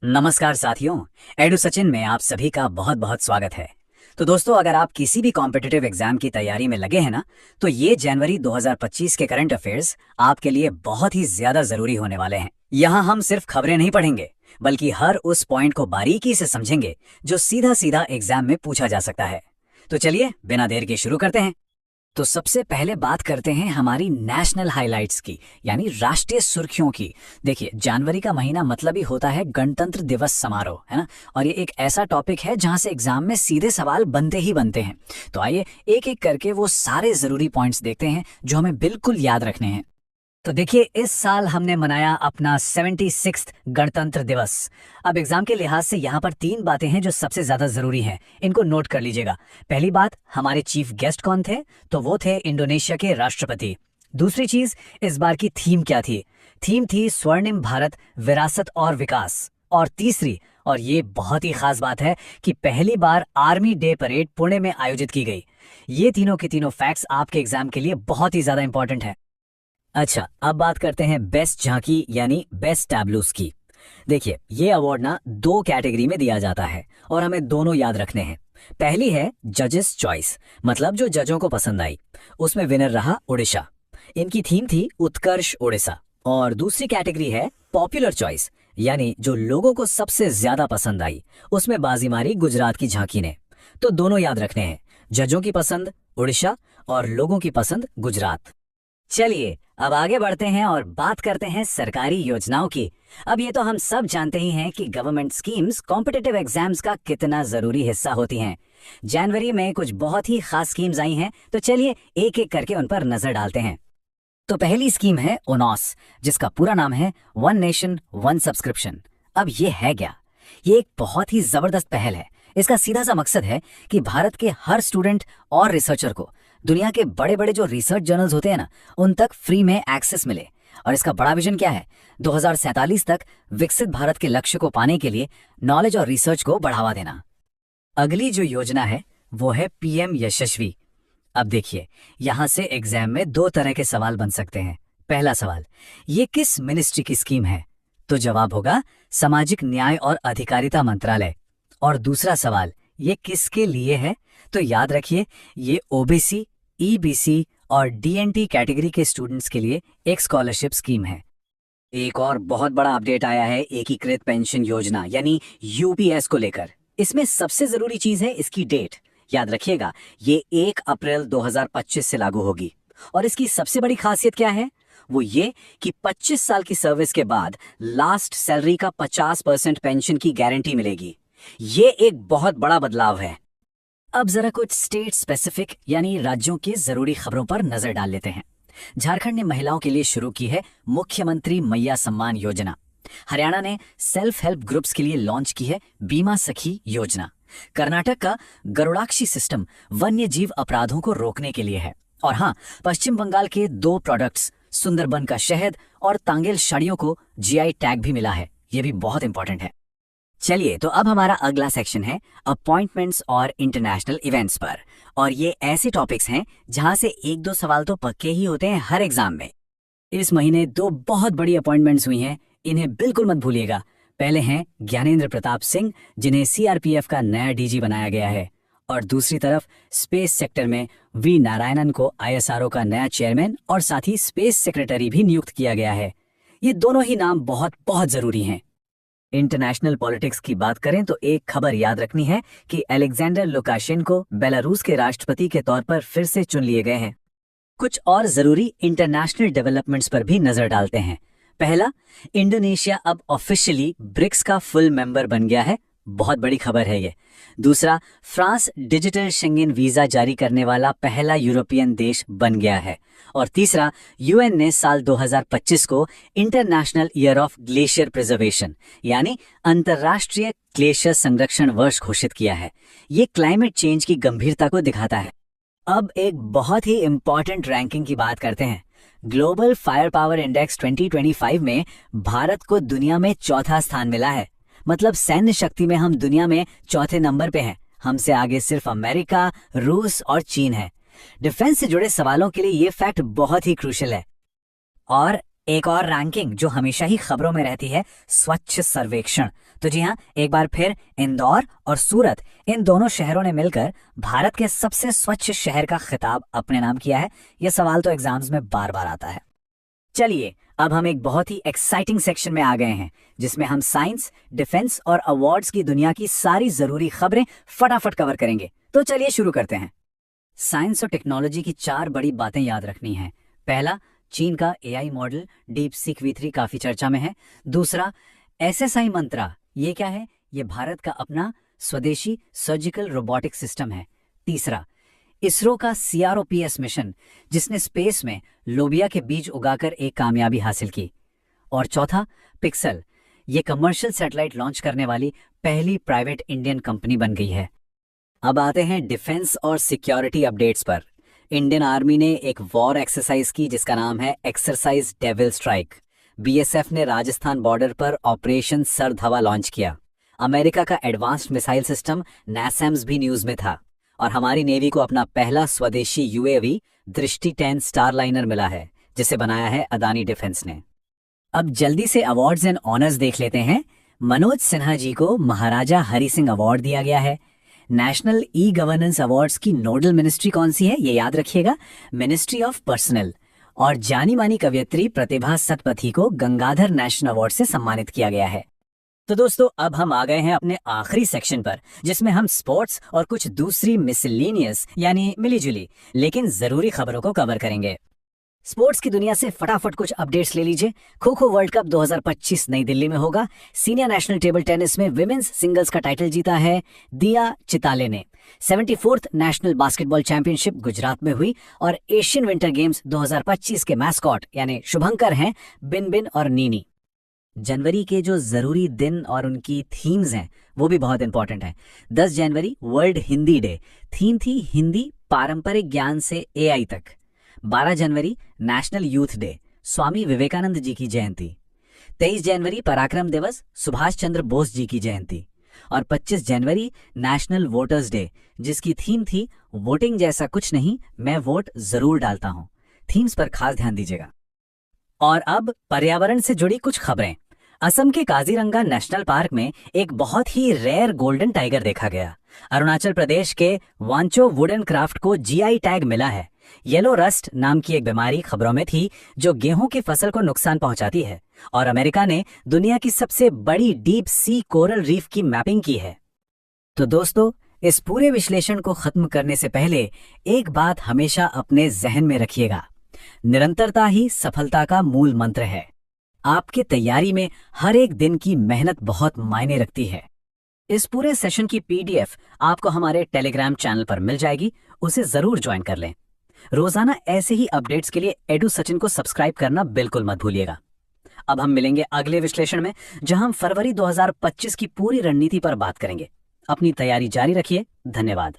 नमस्कार साथियों, एडु सचिन में आप सभी का बहुत बहुत स्वागत है। तो दोस्तों, अगर आप किसी भी कॉम्पिटिटिव एग्जाम की तैयारी में लगे हैं ना, तो ये जनवरी 2025 के करंट अफेयर्स आपके लिए बहुत ही ज्यादा जरूरी होने वाले हैं। यहाँ हम सिर्फ खबरें नहीं पढ़ेंगे, बल्कि हर उस पॉइंट को बारीकी से समझेंगे जो सीधा सीधा एग्जाम में पूछा जा सकता है। तो चलिए बिना देर के शुरू करते हैं। तो सबसे पहले बात करते हैं हमारी नेशनल हाइलाइट्स की, यानी राष्ट्रीय सुर्खियों की। देखिए, जनवरी का महीना मतलब ही होता है गणतंत्र दिवस समारोह, है ना। और ये एक ऐसा टॉपिक है जहां से एग्जाम में सीधे सवाल बनते ही बनते हैं। तो आइए एक एक करके वो सारे जरूरी पॉइंट्स देखते हैं जो हमें बिल्कुल याद रखने हैं। तो देखिए, इस साल हमने मनाया अपना 76वां गणतंत्र दिवस। अब एग्जाम के लिहाज से यहाँ पर 3 बातें हैं जो सबसे ज्यादा जरूरी हैं, इनको नोट कर लीजिएगा। पहली बात, हमारे चीफ गेस्ट कौन थे? तो वो थे इंडोनेशिया के राष्ट्रपति। दूसरी चीज, इस बार की थीम क्या थी? थीम थी स्वर्णिम भारत, विरासत और विकास। और तीसरी, और ये बहुत ही खास बात है, कि पहली बार आर्मी डे परेड पुणे में आयोजित की गई। ये तीनों के तीनों फैक्ट्स आपके एग्जाम के लिए बहुत ही ज्यादा इंपॉर्टेंट है। अच्छा, अब बात करते हैं बेस्ट झांकी यानी बेस्ट टैब्लूस की। देखिए, ये अवार्ड ना 2 कैटेगरी में दिया जाता है और हमें दोनों याद रखने हैं। पहली है जजेस चॉइस, मतलब जो जजों को पसंद आई। उसमें विनर रहा उड़ीसा। इनकी थीम थी उत्कर्ष उड़ीसा। और दूसरी कैटेगरी है पॉपुलर चॉइस, यानी जो लोगों को सबसे ज्यादा पसंद आई। उसमें बाजी मारी गुजरात की झांकी ने। तो दोनों याद रखने हैं, जजों की पसंद उड़ीसा और लोगों की पसंद गुजरात। चलिए अब आगे बढ़ते हैं और बात करते हैं सरकारी योजनाओं की। अब ये तो हम सब जानते ही हैं कि गवर्नमेंट स्कीम्स कॉम्पिटिटिव एग्जाम्स का कितना जरूरी हिस्सा होती हैं। जनवरी में कुछ बहुत ही खास स्कीम्स आई हैं, तो चलिए एक एक करके उन पर नजर डालते हैं। तो पहली स्कीम है ओनॉस, जिसका पूरा नाम है वन नेशन वन सब्सक्रिप्शन। अब ये है क्या? ये एक बहुत ही जबरदस्त पहल है। इसका सीधा सा मकसद है कि भारत के हर स्टूडेंट और रिसर्चर को दुनिया के बड़े बड़े जो रिसर्च जर्नल्स होते हैं ना, उन तक फ्री में एक्सेस मिले। और इसका बड़ा विजन क्या है? 2047 तक विकसित भारत के लक्ष्य को पाने के लिए नॉलेज और रिसर्च को बढ़ावा देना। अगली जो योजना है वो है पीएम यशस्वी। अब देखिए, यहां से एग्जाम में 2 तरह के सवाल बन सकते हैं। पहला सवाल, ये किस मिनिस्ट्री की स्कीम है? तो जवाब होगा सामाजिक न्याय और अधिकारिता मंत्रालय। और दूसरा सवाल, ये किसके लिए है? तो याद रखिए, ये ओबीसी, ईबीसी और डीएनटी कैटेगरी के स्टूडेंट्स के लिए एक स्कॉलरशिप स्कीम है। एक और बहुत बड़ा अपडेट आया है एकीकृत पेंशन योजना यानी यूपीएस को लेकर। इसमें सबसे जरूरी चीज है इसकी डेट। याद रखिएगा, ये 1 अप्रैल 2025 से लागू होगी। और इसकी सबसे बड़ी खासियत क्या है? वो ये कि 25 साल की सर्विस के बाद लास्ट सैलरी का 50% पेंशन की गारंटी मिलेगी। ये एक बहुत बड़ा बदलाव है। अब जरा कुछ स्टेट स्पेसिफिक यानी राज्यों की जरूरी खबरों पर नजर डाल लेते हैं। झारखंड ने महिलाओं के लिए शुरू की है मुख्यमंत्री मैया सम्मान योजना। हरियाणा ने सेल्फ हेल्प ग्रुप्स के लिए लॉन्च की है बीमा सखी योजना। कर्नाटक का गरुड़ाक्षी सिस्टम वन्य जीव अपराधों को रोकने के लिए है। और हाँ, पश्चिम बंगाल के 2 प्रोडक्ट्स सुंदरबन का शहद और तांगेल साड़ियों को जीआई टैग भी मिला है। ये भी बहुत इंपॉर्टेंट है। चलिए, तो अब हमारा अगला सेक्शन है अपॉइंटमेंट्स और इंटरनेशनल इवेंट्स पर। और ये ऐसे टॉपिक्स हैं जहां से 1-2 सवाल तो पक्के ही होते हैं हर एग्जाम में। इस महीने 2 बहुत बड़ी अपॉइंटमेंट्स हुई हैं, इन्हें बिल्कुल मत भूलिएगा। पहले हैं ज्ञानेंद्र प्रताप सिंह, जिन्हें सीआरपीएफ का नया डीजी बनाया गया है। और दूसरी तरफ स्पेस सेक्टर में वी नारायणन को आईएसआरओ का नया चेयरमैन और साथ ही स्पेस सेक्रेटरी भी नियुक्त किया गया है। ये दोनों ही नाम बहुत बहुत जरूरी हैं। इंटरनेशनल पॉलिटिक्स की बात करें तो एक खबर याद रखनी है कि अलेक्जेंडर लुकाशेंको बेलारूस के राष्ट्रपति के तौर पर फिर से चुन लिए गए हैं। कुछ और जरूरी इंटरनेशनल डेवलपमेंट्स पर भी नजर डालते हैं। पहला, इंडोनेशिया अब ऑफिशियली ब्रिक्स का फुल मेंबर बन गया है। बहुत बड़ी खबर है ये। दूसरा, फ्रांस डिजिटल शेंगेन वीजा जारी करने वाला पहला यूरोपियन देश बन गया है। और तीसरा, यूएन ने साल 2025 को international year of glacier preservation यानी अंतर्राष्ट्रीय ग्लेशियर संरक्षण वर्ष घोषित किया है। ये क्लाइमेट चेंज की गंभीरता को दिखाता है। अब एक बहुत ही इंपॉर्टेंट रैंकिंग की बात करते हैं। ग्लोबल फायर पावर इंडेक्स 2025 में भारत को दुनिया में 4था स्थान मिला है। मतलब सैन्य शक्ति में हम दुनिया में 4थे नंबर पे हैं। हमसे आगे सिर्फ अमेरिका, रूस और चीन है। डिफेंस से जुड़े सवालों के लिए ये फैक्ट बहुत ही क्रूशियल है। और एक और रैंकिंग जो हमेशा ही खबरों में रहती है, स्वच्छ सर्वेक्षण। तो जी हाँ, एक बार फिर इंदौर और सूरत, इन दोनों शहरों ने मिलकर भारत के सबसे स्वच्छ शहर का खिताब अपने नाम किया है। यह सवाल तो एग्जाम्स में बार बार आता है। चलिए अब हम एक बहुत ही एक्साइटिंग सेक्शन में आ गए हैं, जिसमें हम साइंस, डिफेंस और अवार्ड्स की दुनिया की सारी जरूरी खबरें फटाफट कवर करेंगे। तो चलिए शुरू करते हैं। साइंस और टेक्नोलॉजी की 4 बड़ी बातें याद रखनी है। पहला, चीन का एआई मॉडल डीपसीक V3 काफी चर्चा में है। दूसरा, SSI मंत्रा, ये क्या है? ये भारत का अपना स्वदेशी सर्जिकल रोबोटिक सिस्टम है। तीसरा, इसरो का CROPS मिशन, जिसने स्पेस में लोबिया के बीज उगाकर एक कामयाबी हासिल की। और चौथा, पिक्सल, ये कमर्शियल सैटेलाइट लॉन्च करने वाली पहली प्राइवेट इंडियन कंपनी बन गई है। अब आते हैं डिफेंस और सिक्योरिटी अपडेट्स पर। इंडियन आर्मी ने एक वॉर एक्सरसाइज की जिसका नाम है एक्सरसाइज डेविल स्ट्राइक। BSF ने राजस्थान बॉर्डर पर ऑपरेशन सर्द हवा लॉन्च किया। अमेरिका का एडवांस्ड मिसाइल सिस्टम NASAMS भी न्यूज में था। और हमारी नेवी को अपना पहला स्वदेशी UAV दृष्टि 10 स्टारलाइनर मिला है, जिसे बनाया है अदानी डिफेंस ने। अब जल्दी से अवार्ड्स एंड ऑनर्स देख लेते हैं। मनोज सिन्हा जी को महाराजा हरि सिंह अवार्ड दिया गया है। नेशनल E-गवर्नेंस अवार्ड्स की नोडल मिनिस्ट्री कौन सी है, ये याद रखिएगा, मिनिस्ट्री ऑफ पर्सनल। और जानी मानी कवयित्री प्रतिभा सतपथी को गंगाधर नेशनल अवार्ड से सम्मानित किया गया है। तो दोस्तों, अब हम आ गए हैं अपने आखिरी सेक्शन पर, जिसमें हम स्पोर्ट्स और कुछ दूसरी मिसलेनियस यानी मिलीजुली लेकिन जरूरी खबरों को कवर करेंगे। स्पोर्ट्स की दुनिया से फटाफट कुछ अपडेट्स ले लीजिए। खो खो वर्ल्ड कप 2025 नई दिल्ली में होगा। सीनियर नेशनल टेबल टेनिस में विमेन्स सिंगल्स का टाइटल जीता है दिया चिताले ने। 74th national basketball championship Gujarat में हुई। और एशियन विंटर गेम्स 2025 के मैस्कॉट यानी शुभंकर हैं बिन बिन और नीनी। जनवरी के जो जरूरी दिन और उनकी थीम्स हैं वो भी बहुत इंपॉर्टेंट हैं। 10 जनवरी वर्ल्ड हिंदी डे, थीम थी हिंदी पारंपरिक ज्ञान से AI तक। 12 जनवरी national youth day, Swami Vivekananda ji की जयंती। 23 जनवरी पराक्रम दिवस, सुभाष चंद्र बोस जी की जयंती। और 25 जनवरी नेशनल वोटर्स डे, जिसकी थीम थी वोटिंग जैसा कुछ नहीं, मैं वोट जरूर डालता हूं। थीम्स पर खास ध्यान दीजिएगा। और अब पर्यावरण से जुड़ी कुछ खबरें। असम के काजीरंगा नेशनल पार्क में एक बहुत ही रेयर गोल्डन टाइगर देखा गया। अरुणाचल प्रदेश के वांचो वुडन क्राफ्ट को GI टैग मिला है। येलो रस्ट नाम की एक बीमारी खबरों में थी जो गेहूं की फसल को नुकसान पहुंचाती है। और अमेरिका ने दुनिया की सबसे बड़ी डीप सी कोरल रीफ की मैपिंग की है। तो दोस्तों, इस पूरे विश्लेषण को खत्म करने से पहले एक बात हमेशा अपने जहन में रखिएगा, निरंतरता ही सफलता का मूल मंत्र है। आपकी तैयारी में हर एक दिन की मेहनत बहुत मायने रखती है। इस पूरे सेशन की PDF आपको हमारे टेलीग्राम चैनल पर मिल जाएगी, उसे जरूर ज्वाइन कर लें। रोजाना ऐसे ही अपडेट्स के लिए एडू सचिन को सब्सक्राइब करना बिल्कुल मत भूलिएगा। अब हम मिलेंगे अगले विश्लेषण में, जहां हम फरवरी 2025 की पूरी रणनीति पर बात करेंगे। अपनी तैयारी जारी रखिए। धन्यवाद।